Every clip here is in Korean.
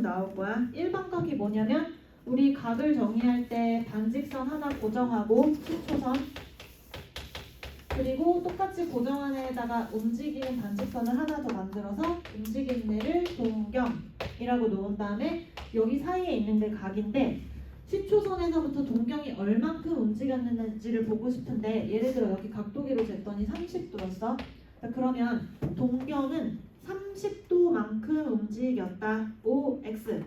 나올 거야. 일반각이 뭐냐면 우리 각을 정의할 때 반직선 하나 고정하고 시초선 그리고 똑같이 고정한 애에다가 움직이는 반직선을 하나 더 만들어서 움직이는 애를 동경이라고 놓은 다음에 여기 사이에 있는 게 각인데 시초선에서부터 동경이 얼만큼 움직였는지를 보고 싶은데 예를 들어 여기 각도기로 쟀더니 30도였어. 그러면 동경은 30도만큼 움직였다. OX.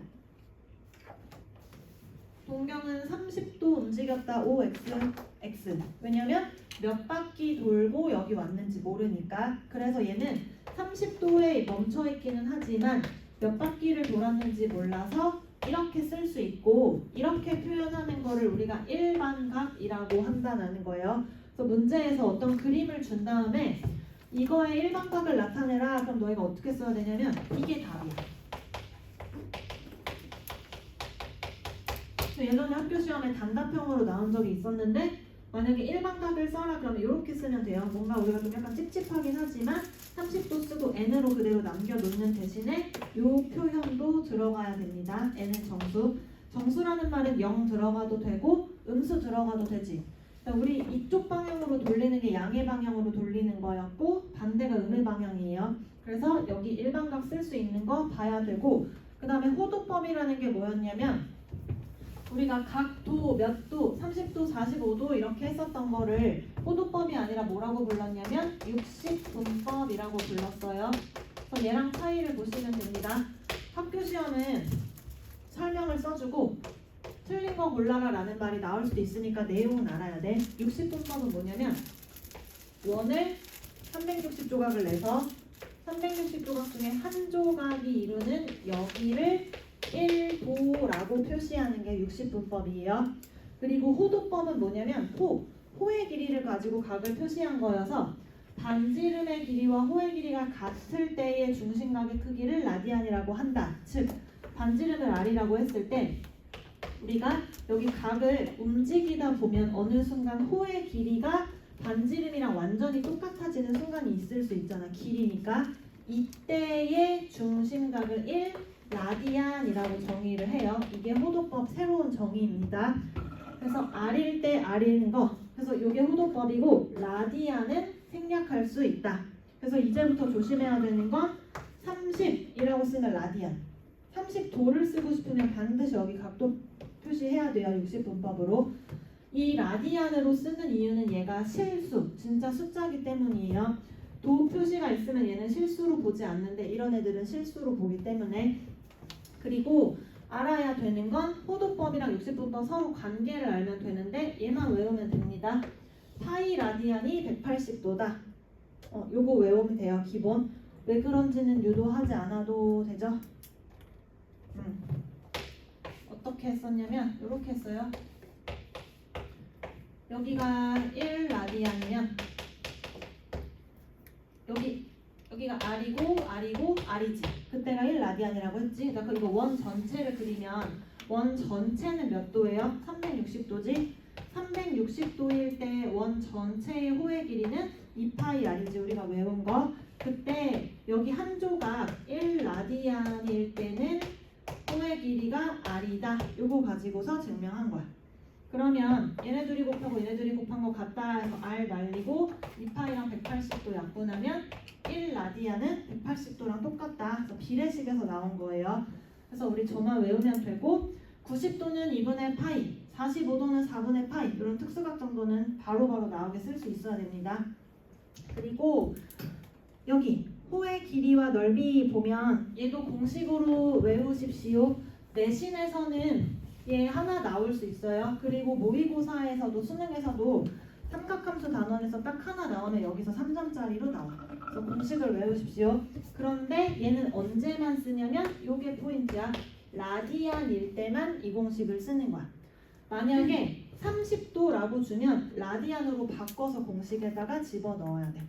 동경은 30도 움직였다. OX. X. 왜냐면 몇 바퀴 돌고 여기 왔는지 모르니까. 그래서 얘는 30도에 멈춰있기는 하지만 몇 바퀴를 돌았는지 몰라서 이렇게 쓸 수 있고 이렇게 표현하는 거를 우리가 일반각이라고 한다는 거예요. 그래서 문제에서 어떤 그림을 준 다음에 이거의 일반각을 나타내라. 그럼 너희가 어떻게 써야 되냐면 이게 답이야. 예전에 학교 시험에 단답형으로 나온 적이 있었는데 만약에 일반각을 써라 그러면 이렇게 쓰면 돼요. 뭔가 우리가 좀 약간 찝찝하긴 하지만 30도 쓰고 n으로 그대로 남겨놓는 대신에 이 표현도 들어가야 됩니다. n은 정수. 정수라는 말은 0 들어가도 되고 음수 들어가도 되지. 우리 이쪽 방향으로 돌리는 게 양의 방향으로 돌리는 거였고 반대가 음의 방향이에요. 그래서 여기 일반각 쓸 수 있는 거 봐야 되고 그 다음에 호도법이라는 게 뭐였냐면 우리가 각도 몇 도, 30도, 45도 이렇게 했었던 거를 호도법이 아니라 뭐라고 불렀냐면 60분법이라고 불렀어요. 그래서 얘랑 차이를 보시면 됩니다. 학교 시험은 설명을 써주고 틀린 거 골라라 라는 말이 나올 수도 있으니까 내용은 알아야 돼. 60분법은 뭐냐면 원을 360조각을 내서 360조각 중에 한 조각이 이루는 여기를 1도라고 표시하는 게 60분법이에요. 그리고 호도법은 뭐냐면 호의 길이를 가지고 각을 표시한 거여서 반지름의 길이와 호의 길이가 같을 때의 중심각의 크기를 라디안이라고 한다. 즉 반지름을 r이라고 했을 때 우리가 여기 각을 움직이다 보면 어느 순간 호의 길이가 반지름이랑 완전히 똑같아지는 순간이 있을 수 있잖아. 길이니까 이때의 중심각을 1 라디안이라고 정의를 해요. 이게 호도법 새로운 정의입니다. 그래서 r일 때 r인 거. 그래서 이게 호도법이고 라디안은 생략할 수 있다. 그래서 이제부터 조심해야 되는 건 30이라고 쓰면 라디안. 30도를 쓰고 싶으면 반드시 여기 각도 표시해야 돼요. 60분법으로. 이 라디안으로 쓰는 이유는 얘가 실수, 진짜 숫자기 때문이에요. 도 표시가 있으면 얘는 실수로 보지 않는데 이런 애들은 실수로 보기 때문에. 그리고 알아야 되는 건 호도법이랑 60분법 서로 관계를 알면 되는데 얘만 외우면 됩니다. 파이 라디안이 180도다. 요거 외우면 돼요. 기본. 왜 그런지는 유도하지 않아도 되죠? 어떻게 했었냐면 이렇게 했어요. 여기가 1 라디안이면 여기가 r이고 r이지. 그때가 1 라디안이라고 했지. 그러니까 이거 원 전체를 그리면 원 전체는 몇 도예요? 360도지. 360도일 때 원 전체의 호의 길이는 2파이 r이지. 우리가 외운 거. 그때 여기 한 조각 1 라디안일 때는 호의 길이가 r이다. 요거 가지고서 증명한 거야. 그러면 얘네들이 곱하고 얘네들이 곱한 거 같다 해서 r 날리고 2파이랑 180도 약분하면 1 라디안은 180도랑 똑같다. 그래서 비례식에서 나온 거예요. 그래서 우리 저만 외우면 되고 90도는 2분의 파이, 45도는 4분의 파이 이런 특수각 정도는 바로바로 나오게 쓸 수 있어야 됩니다. 그리고 여기 호의 길이와 넓이 보면 얘도 공식으로 외우십시오. 내신에서는 얘 하나 나올 수 있어요. 그리고 모의고사에서도 수능에서도 삼각함수 단원에서 딱 하나 나오면 여기서 3점짜리로 나와. 그래서 공식을 외우십시오. 그런데 얘는 언제만 쓰냐면 요게 포인트야. 라디안일 때만 이 공식을 쓰는 거야. 만약에 30도라고 주면 라디안으로 바꿔서 공식에다가 집어넣어야 돼.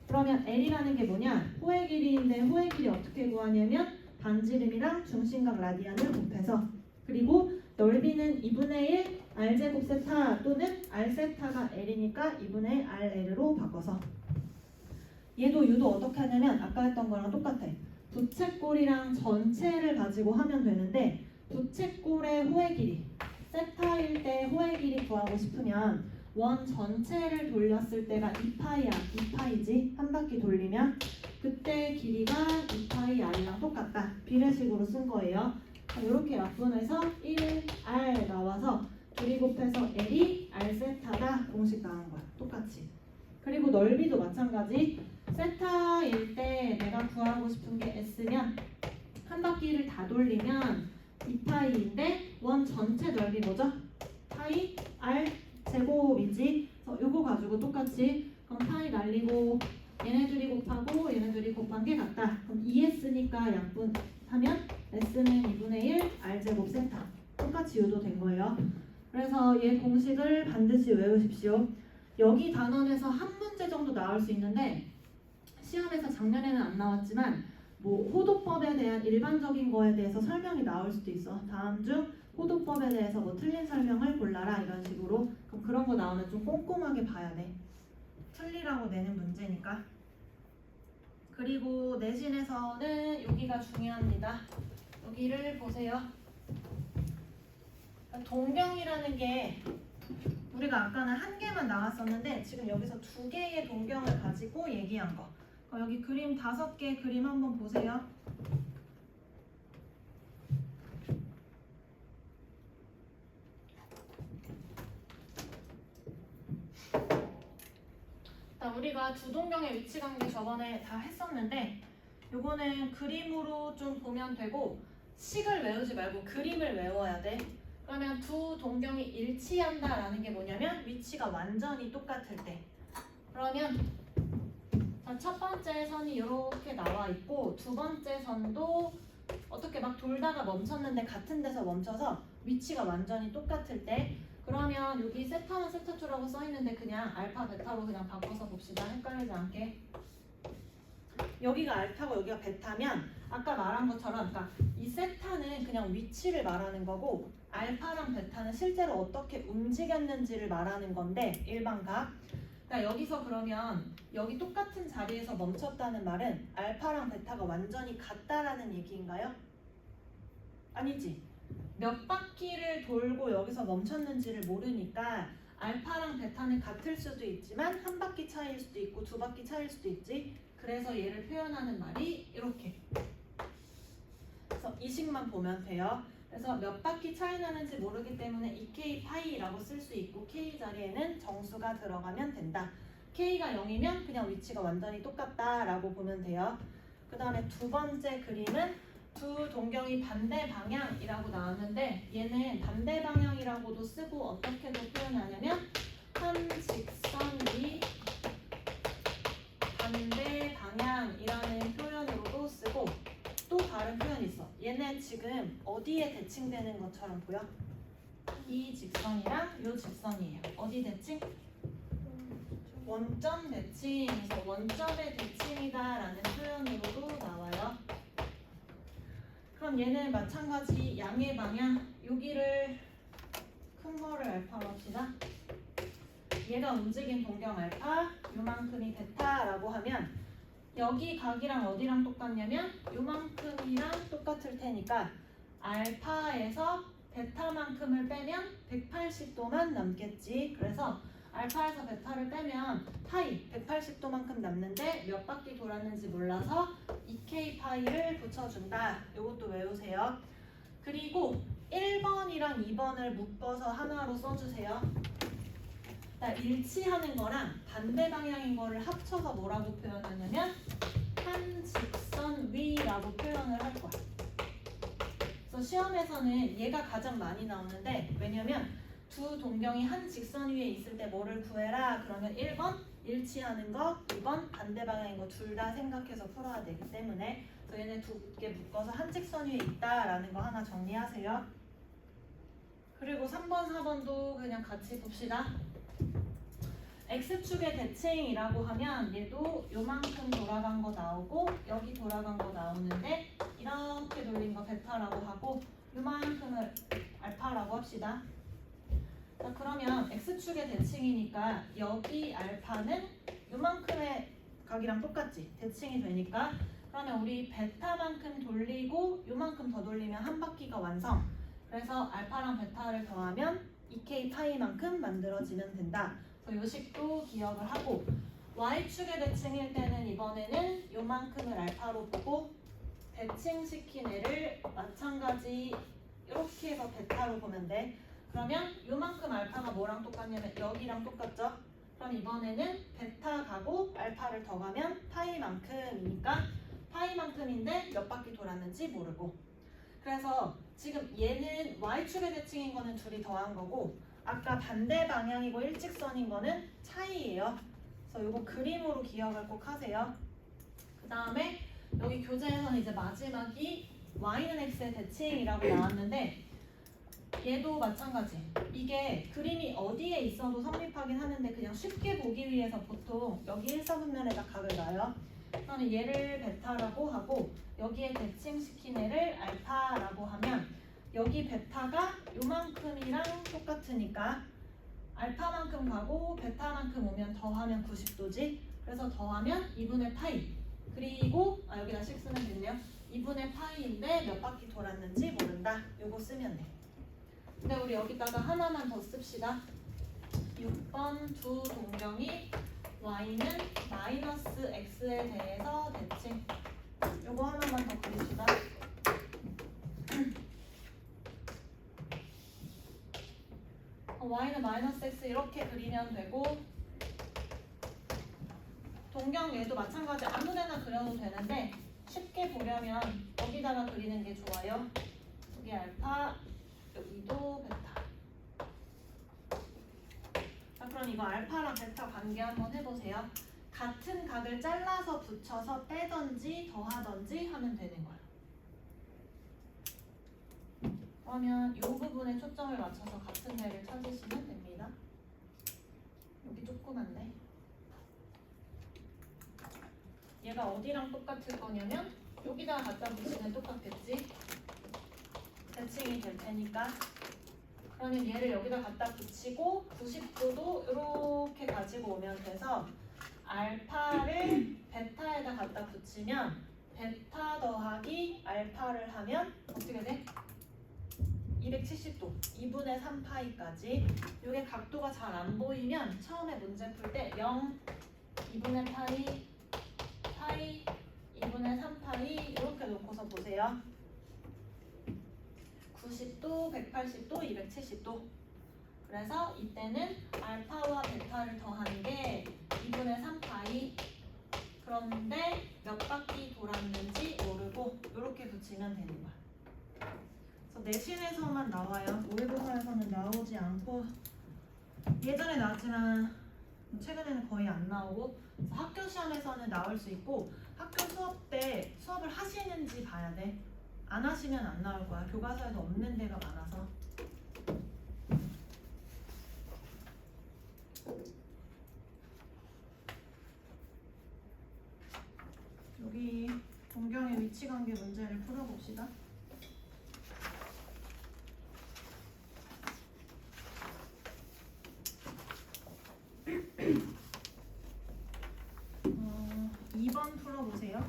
그러면 L이라는 게 뭐냐? 호의 길이인데 호의 길이 어떻게 구하냐면 반지름이랑 중심각 라디안을 곱해서 그리고 넓이는 2분의 1 r제곱 세타 또는 r세타가 L이니까 2분의 RL로 바꿔서 얘도 유도 어떻게 하냐면 아까 했던 거랑 똑같아. 부채꼴이랑 전체를 가지고 하면 되는데 부채꼴의 호의 길이 세타일 때 호의 길이 구하고 싶으면 원 전체를 돌렸을 때가 2파이야. 2파이지? 한 바퀴 돌리면 그때 길이가 2파이 r이랑 똑같다. 비례식으로 쓴 거예요. 이렇게 약분해서 1r 나와서 둘이 곱해서 l이 r 세타다. 공식 나온 거야. 똑같이. 그리고 넓이도 마찬가지. 세타일 때 내가 구하고 싶은 게 s면 한 바퀴를 다 돌리면 2파이인데 원 전체 넓이 뭐죠? 파이 r 제곱이지. 그래서 요거 가지고 똑같이 그럼 파이 날리고 얘네들이 곱하고 얘네들이 곱한 게 같다. 그럼 2s니까 약분하면 s는 2분의 1 r 제곱 세타. 똑같이 유도된 거예요. 그래서 얘 공식을 반드시 외우십시오. 여기 단원에서 한 문제 정도 나올 수 있는데 시험에서 작년에는 안 나왔지만 뭐 호도법에 대한 일반적인 거에 대해서 설명이 나올 수도 있어. 다음 중 호도법에 대해서 뭐 틀린 설명을 골라라 이런 식으로. 그럼 그런 거 나오면 좀 꼼꼼하게 봐야 돼. 틀리라고 내는 문제니까. 그리고 내신에서는 여기가 중요합니다. 여기를 보세요. 동경이라는 게 우리가 아까는 한 개만 나왔었는데 지금 여기서 두 개의 동경을 가지고 얘기한 거. 여기 그림 5개 그림 한번 보세요. 우리가 두 동경의 위치 관계 저번에 다 했었는데 요거는 그림으로 좀 보면 되고 식을 외우지 말고 그림을 외워야 돼. 그러면 두 동경이 일치한다라는 게 뭐냐면 위치가 완전히 똑같을 때. 그러면 자, 첫 번째 선이 이렇게 나와 있고 두 번째 선도 어떻게 막 돌다가 멈췄는데 같은 데서 멈춰서 위치가 완전히 똑같을 때. 그러면 여기 세타는 세타2라고 써있는데 그냥 알파 베타로 그냥 바꿔서 봅시다. 헷갈리지 않게. 여기가 알파고 여기가 베타면 아까 말한 것처럼 그러니까 이 세타는 그냥 위치를 말하는 거고 알파랑 베타는 실제로 어떻게 움직였는지를 말하는 건데 일반각. 그러니까 여기서 그러면 여기 똑같은 자리에서 멈췄다는 말은 알파랑 베타가 완전히 같다라는 얘기인가요? 아니지. 몇 바퀴를 돌고 여기서 멈췄는지를 모르니까 알파랑 베타는 같을 수도 있지만 한 바퀴 차이일 수도 있고 두 바퀴 차이일 수도 있지. 그래서 얘를 표현하는 말이 이렇게. 그래서 이 식만 보면 돼요. 그래서 몇 바퀴 차이 나는지 모르기 때문에 2k 파이라고 쓸 수 있고 k 자리에는 정수가 들어가면 된다. k가 0이면 그냥 위치가 완전히 똑같다라고 보면 돼요. 그 다음에 두 번째 그림은 두 동경이 반대 방향이라고 나왔는데 얘는 반대 방향이라고도 쓰고 어떻게도 표현하냐면 한 직선이 반대 방향이라는 표현으로도 쓰고 또 다른 표현이 있어. 얘는 지금 어디에 대칭되는 것처럼 보여? 이 직선이랑 이 직선이에요. 어디 대칭? 원점 대칭. 그래서 원점의 대칭이다 라는 표현으로도 나와요. 그럼 얘는 마찬가지 양의 방향 여기를 큰 거를 알파로 합시다. 얘가 움직인 동경 알파 요만큼이 베타라고 하면 여기 각이랑 어디랑 똑같냐면 요만큼이랑 똑같을 테니까 알파에서 베타만큼을 빼면 180도만 남겠지. 그래서 알파에서 베타를 빼면 파이 180도만큼 남는데 몇 바퀴 돌았는지 몰라서 2k 파이를 붙여준다. 이것도 외우세요. 그리고 1번이랑 2번을 묶어서 하나로 써주세요. 일치하는 거랑 반대 방향인 거를 합쳐서 뭐라고 표현하냐면 한 직선 위라고 표현을 할 거야. 그래서 시험에서는 얘가 가장 많이 나오는데 왜냐면 두 동경이 한 직선 위에 있을 때 뭐를 구해라 그러면 1번 일치하는 거 2번 반대 방향인 거 둘 다 생각해서 풀어야 되기 때문에 그래서 얘네 두 개 묶어서 한 직선 위에 있다라는 거 하나 정리하세요. 그리고 3번 4번도 그냥 같이 봅시다. X축의 대칭이라고 하면 얘도 요만큼 돌아간 거 나오고 여기 돌아간 거 나오는데 이렇게 돌린 거 베타라고 하고 요만큼을 알파라고 합시다. 자, 그러면 X축의 대칭이니까 여기 알파는 요만큼의 각이랑 똑같지? 대칭이 되니까 그러면 우리 베타만큼 돌리고 요만큼 더 돌리면 한 바퀴가 완성. 그래서 알파랑 베타를 더하면 2k 파이만큼 만들어지면 된다. 그래서 요 식도 기억을 하고 y축의 대칭일 때는 이번에는 요만큼을 알파로 보고 대칭시킨 애를 마찬가지 이렇게 해서 베타로 보면 돼. 그러면 요만큼 알파가 뭐랑 똑같냐면 여기랑 똑같죠? 그럼 이번에는 베타 가고 알파를 더 가면 파이만큼이니까 파이만큼인데 몇 바퀴 돌았는지 모르고. 그래서 지금 얘는 y축의 대칭인 거는 둘이 더한 거고 아까 반대 방향이고 일직선인 거는 차이예요. 그래서 이거 그림으로 기억을 꼭 하세요. 그 다음에 여기 교재에서는 이제 마지막이 y는 x의 대칭이라고 나왔는데 얘도 마찬가지. 이게 그림이 어디에 있어도 성립하긴 하는데 그냥 쉽게 보기 위해서 보통 여기 일사분면에다 각을 놔요. 그러면 얘를 베타라고 하고 여기에 대칭시킨 애를 알파라고 하면 여기 베타가 요만큼이랑 똑같으니까 알파만큼 가고 베타만큼 오면 더하면 90도지. 그래서 더하면 2분의 파이. 그리고 여기다 식 쓰면 되네요. 2분의 파이인데 몇 바퀴 돌았는지 모른다. 요거 쓰면 돼. 근데 우리 여기다가 하나만 더 씁시다. 6번 두 동경이 y는 마이너스 x에 대해서 대칭. 요거 하나만 더 그립시다. y는 마이너스 x 이렇게 그리면 되고 동경 얘도 마찬가지 아무데나 그려도 되는데 쉽게 보려면 여기다가 그리는 게 좋아요. 여기 알파, 여기도 베타. 자, 그럼 이거 알파랑 베타 관계 한번 해보세요. 같은 각을 잘라서 붙여서 빼던지 더하던지 하면 되는 거예요. 그러면 이 부분에 초점을 맞춰서 같은 데를 찾으시면 됩니다. 여기 조그만데 얘가 어디랑 똑같을 거냐면 여기다가 갖다 붙이면 똑같겠지. 대칭이 될 테니까. 그러면 얘를 여기다 갖다 붙이고 90도도 이렇게 가지고 오면 돼서 알파를 베타에다 갖다 붙이면 베타 더하기 알파를 하면 어떻게 돼? 270도, 2분의 3파이까지. 이게 각도가 잘 안 보이면 처음에 문제 풀 때 0, 2분의 파이, 파이, 2분의 3파이 이렇게 놓고서 보세요. 90도, 180도, 270도. 그래서 이때는 알파와 베타를 더한 게 2분의 3파이. 그런데 몇 바퀴 돌았는지 모르고 이렇게 붙이면 되는 거야. 내신에서만 나와요. 모의고사에서는 나오지 않고 예전에 나왔지만 최근에는 거의 안 나오고 학교 시험에서는 나올 수 있고 학교 수업 때 수업을 하시는지 봐야 돼. 안 하시면 안 나올 거야. 교과서에도 없는 데가 많아서. 여기 동경의 위치관계 문제를 풀어봅시다. 어, 2번 풀어보세요.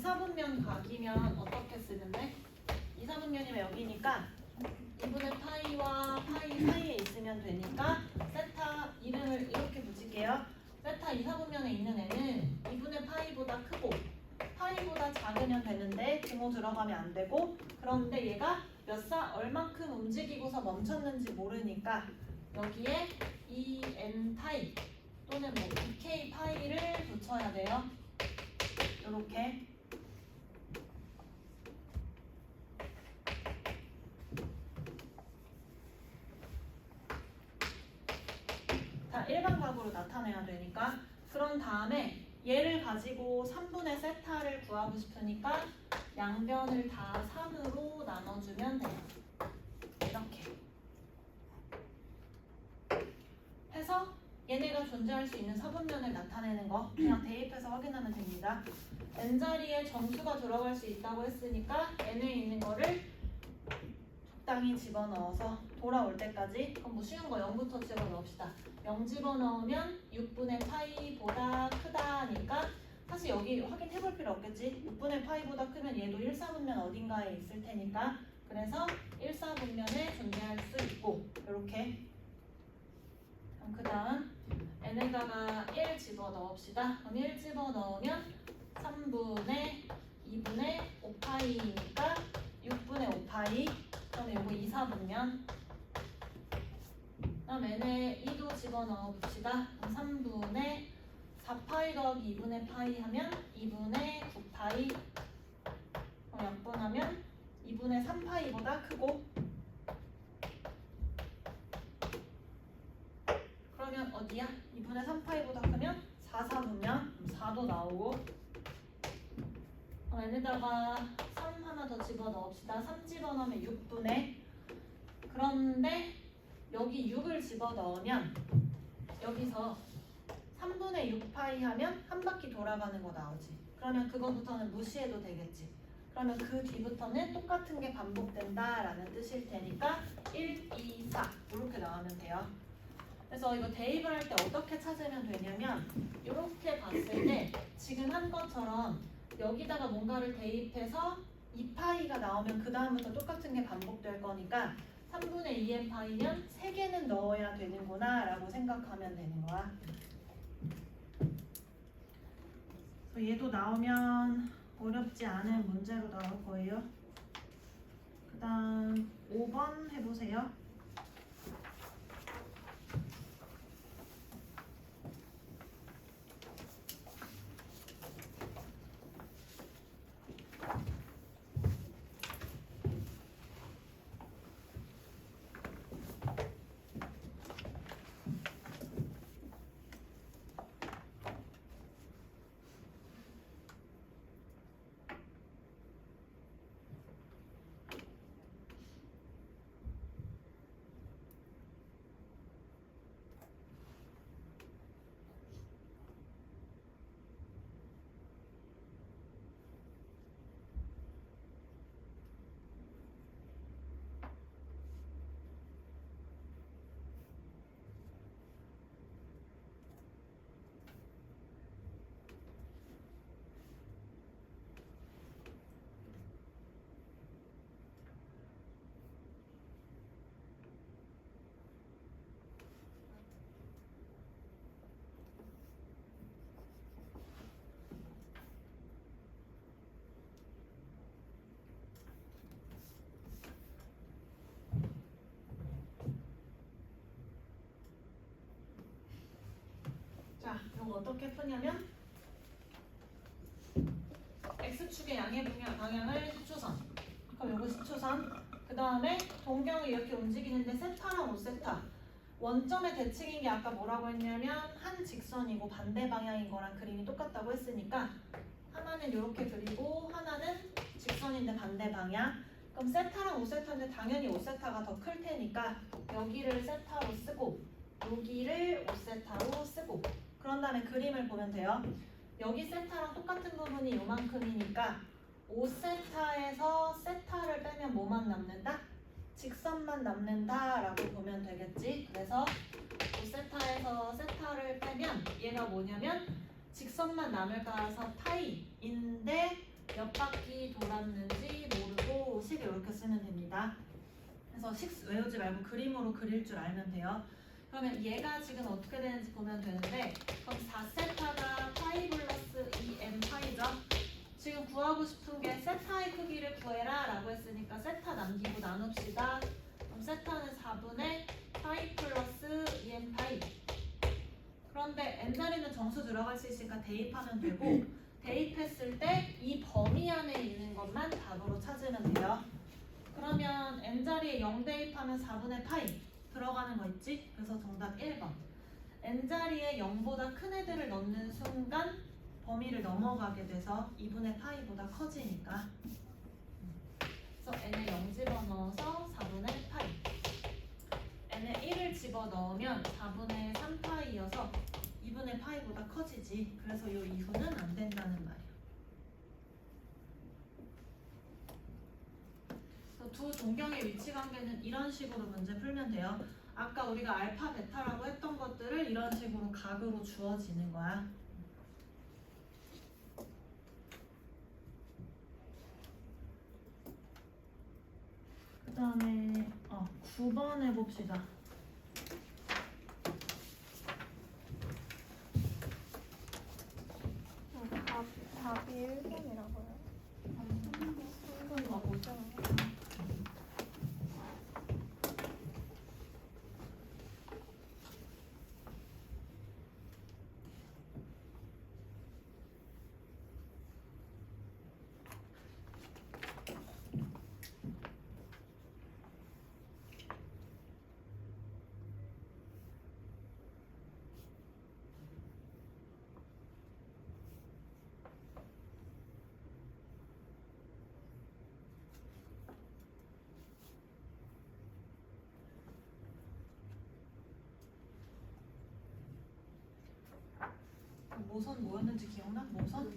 2사분면 각이면 어떻게 쓰는데? 2사분면이면 여기니까 2분의 파이와 파이 사이에 있으면 되니까 세타 이름을 이렇게 붙일게요. 세타 2사분면에 있는 애는 2분의 파이보다 크고 파이보다 작으면 되는데 등호 들어가면 안 되고, 그런데 얘가 얼만큼 움직이고서 멈췄는지 모르니까 여기에 EN 파이 또는 뭐 EK 파이를 붙여야 돼요. 요렇게. 다 일반각으로 나타내야 되니까. 그런 다음에 얘를 가지고 3분의 세타를 구하고 싶으니까 양변을 다 3으로 나눠주면 돼요. 이렇게 해서 얘네가 존재할 수 있는 사분면을 나타내는 거 그냥 대입해서 확인하면 됩니다. n자리에 정수가 들어갈 수 있다고 했으니까 n에 있는 거를 적당히 집어넣어서 돌아올 때까지, 그럼 뭐 쉬운 거 0부터 집어넣읍시다. 0 집어넣으면 6분의 파이보다 크다니까 사실 여기 확인해 볼 필요 없겠지. 6분의 파이보다 크면 얘도 1사분면 어딘가에 있을 테니까, 그래서 1사분면에 존재할 수 있고 이렇게. 그 다음 n에다가 1 집어넣읍시다. 그럼 1 집어넣으면 3분의 2분의 5파이니까 6분의 5파이. 그러면 요거 2사분면. 그다음 n에 2도 집어넣어 봅시다. 그럼 3분의 4파이 더하기 2분의 파이 하면 2분의 9파이. 그럼 약분하면 2분의 3파이보다 크고, 그러면 어디야? 2분의 3파이보다 크면 4사분면 4도 나오고. 그럼 n에다가 3 하나 더 집어넣읍시다. 3 집어넣으면 6분의, 그런데 여기 6을 집어넣으면 여기서 3분의 6파이 하면 한 바퀴 돌아가는 거 나오지. 그러면 그거부터는 무시해도 되겠지. 그러면 그 뒤부터는 똑같은 게 반복된다라는 뜻일 테니까 1, 2, 4 이렇게 나오면 돼요. 그래서 이거 대입을 할 때 어떻게 찾으면 되냐면 이렇게 봤을 때 지금 한 것처럼 여기다가 뭔가를 대입해서 2파이가 나오면 그 다음부터 똑같은 게 반복될 거니까 3분의 2n 파이면 3개는 넣어야 되는구나 라고 생각하면 되는 거야. 얘도 나오면 어렵지 않은 문제로 나올 거예요. 그 다음 5번 해보세요. 자, 이거 어떻게 푸냐면 x축의 양의 방향을 10초선. 그럼 이거 10초선. 그 다음에 동경이 이렇게 움직이는데 세타랑 5세타. 원점의 대칭인 게 아까 뭐라고 했냐면 한 직선이고 반대 방향인 거랑 그림이 똑같다고 했으니까 하나는 이렇게 그리고 하나는 직선인데 반대 방향. 그럼 세타랑 5세타인데 당연히 5세타가 더 클 테니까 여기를 세타로 쓰고 여기를 5세타로 쓰고, 그런 다음에 그림을 보면 돼요. 여기 세타랑 똑같은 부분이 요만큼이니까 5세타에서 세타를 빼면 뭐만 남는다? 직선만 남는다 라고 보면 되겠지. 그래서 5세타에서 세타를 빼면 얘가 뭐냐면 직선만 남을 거라서 파이인데 몇 바퀴 돌았는지 모르고 식을 이렇게 쓰면 됩니다. 그래서 식 외우지 말고 그림으로 그릴 줄 알면 돼요. 그러면 얘가 지금 어떻게 되는지 보면 되는데 그럼 4세타가 파이 플러스 2m 파이죠. 지금 구하고 싶은 게 세타의 크기를 구해라 라고 했으니까 세타 남기고 나눕시다. 그럼 세타는 4분의 파이 플러스 2m 파이. 그런데 n 자리는 정수 들어갈 수 있으니까 대입하면 되고 대입했을 때 이 범위 안에 있는 것만 답으로 찾으면 돼요. 그러면 n자리에 0 대입하면 4분의 파이 들어가는 거 있지? 그래서 정답 1번. n자리에 0보다 큰 애들을 넣는 순간 범위를 넘어가게 돼서 2분의 파이보다 커지니까. 그래서 n에 0 집어넣어서 4분의 파이. n에 1을 집어넣으면 4분의 3파이여서 2분의 파이보다 커지지. 그래서 이 이후는 안 된다는 말이야. 두 동경의 위치 관계는 이런 식으로 문제 풀면 돼요. 아까 우리가 알파, 베타라고 했던 것들을 이런 식으로 각으로 주어지는 거야. 그 다음에 9번 해봅시다. 답이 1번이라고요? 3번이 뭐죠? 모선 뭐였는지 기억나? 모선?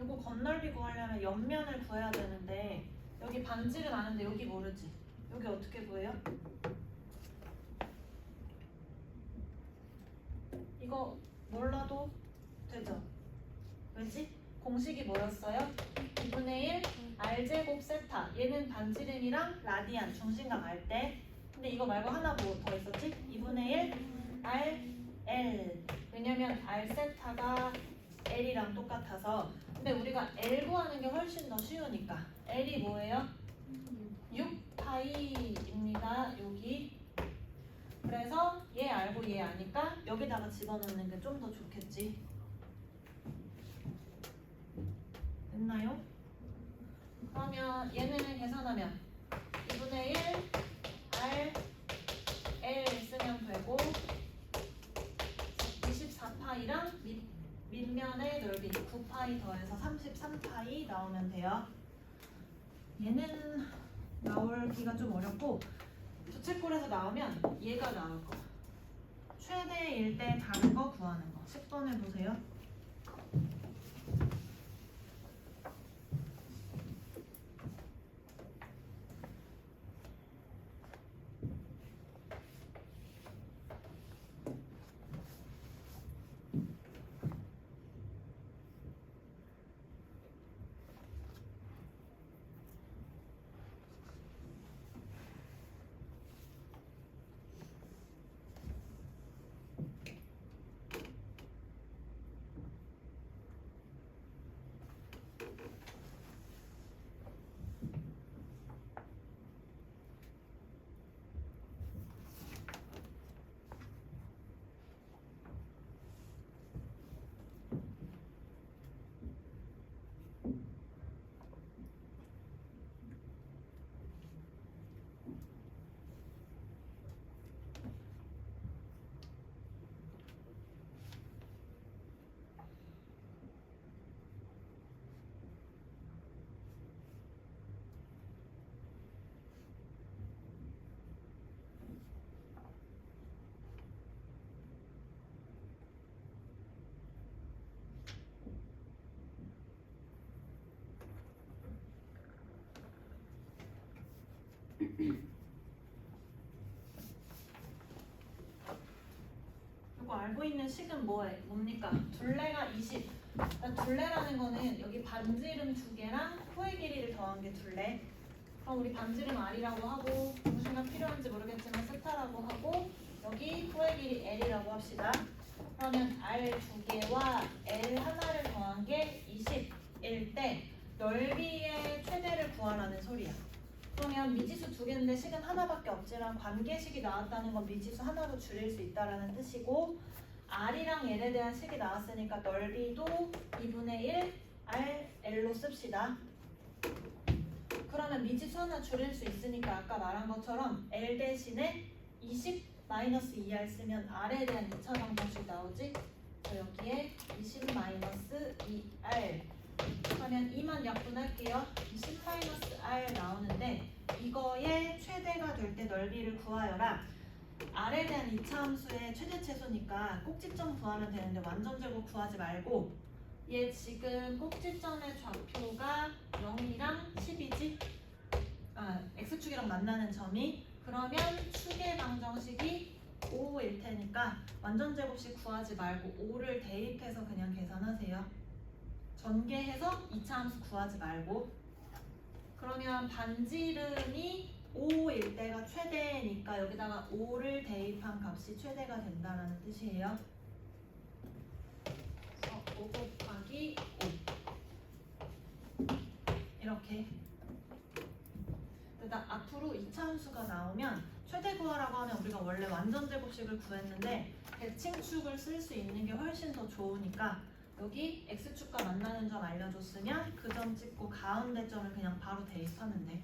이거 건널비 구하려면 옆면을 구해야 되는데 여기 반지름 아는데 여기 모르지? 여기 어떻게 구해요? 이거 몰라도 되죠? 왜지? 공식이 뭐였어요? 2분의 1 R제곱 세타. 얘는 반지름이랑 라디안 중심각 알 때. 근데 이거 말고 하나 뭐 더 있었지? 2분의 1 R L. 왜냐면 R 세타가 L이랑 똑같아서. 근데 우리가 L 구하는 게 훨씬 더 쉬우니까. L이 뭐예요? 6파이입니다. 여기. 그래서 얘 알고 얘 아니까 여기다가 집어넣는 게 좀 더 좋겠지. 됐나요? 그러면 얘는 계산하면 2분의 1 R L 쓰면 되고 24파이랑 밑면의 넓이 9파이 더해서 33파이 나오면 돼요. 얘는 나오기가 좀 어렵고 부채꼴에서 나오면 얘가 나올 거. 최대일 때 다른 거 구하는 거. 10번 해보세요. 이거 알고 있는 식은 뭡니까? 둘레가 20. 그러니까 둘레라는 거는 여기 반지름 두 개랑 코의 길이를 더한 게 둘레. 그럼 우리 반지름 R이라고 하고 무엇인가 필요한지 모르겠지만 스타라고 하고 여기 코의 길이 L이라고 합시다. 그러면 R 두 개와 L 하나를 더한 게 20일 때 넓이의 최대를 구하라는 소리야. 그러면 미지수 두 개인데 식은 하나밖에 없지만 관계식이 나왔다는 건 미지수 하나로 줄일 수 있다라는 뜻이고 R이랑 L에 대한 식이 나왔으니까 넓이도 2분의 1 RL로 씁시다. 그러면 미지수 하나 줄일 수 있으니까 아까 말한 것처럼 L 대신에 20 마이너스 2R 쓰면 R에 대한 2차 방정식 나오지? 그래서 여기에 20 마이너스 2R 그러면 2만 약분할게요. 20 마이너스 R 나오는데 이거의 최대가 될 때 넓이를 구하여라. R에 대한 2차 함수의 최대 최소니까 꼭지점 구하면 되는데 완전 제곱 구하지 말고 얘 지금 꼭지점의 좌표가 0이랑 10이지? X축이랑 만나는 점이 그러면 축의 방정식이 5일 테니까 완전 제곱식 구하지 말고 5를 대입해서 그냥 계산하세요. 전개해서 2차 함수 구하지 말고 그러면 반지름이 5일 때가 최대니까 여기다가 5를 대입한 값이 최대가 된다는 뜻이에요. 그래서 5 곱하기 5 이렇게 앞으로 2차 함수가 나오면 최대 구하라고 하면 우리가 원래 완전 제곱식을 구했는데 대칭축을 쓸 수 있는 게 훨씬 더 좋으니까 여기 X축과 만나는 점 알려줬으면 그 점 찍고 가운데 점을 그냥 바로 대입하면 돼.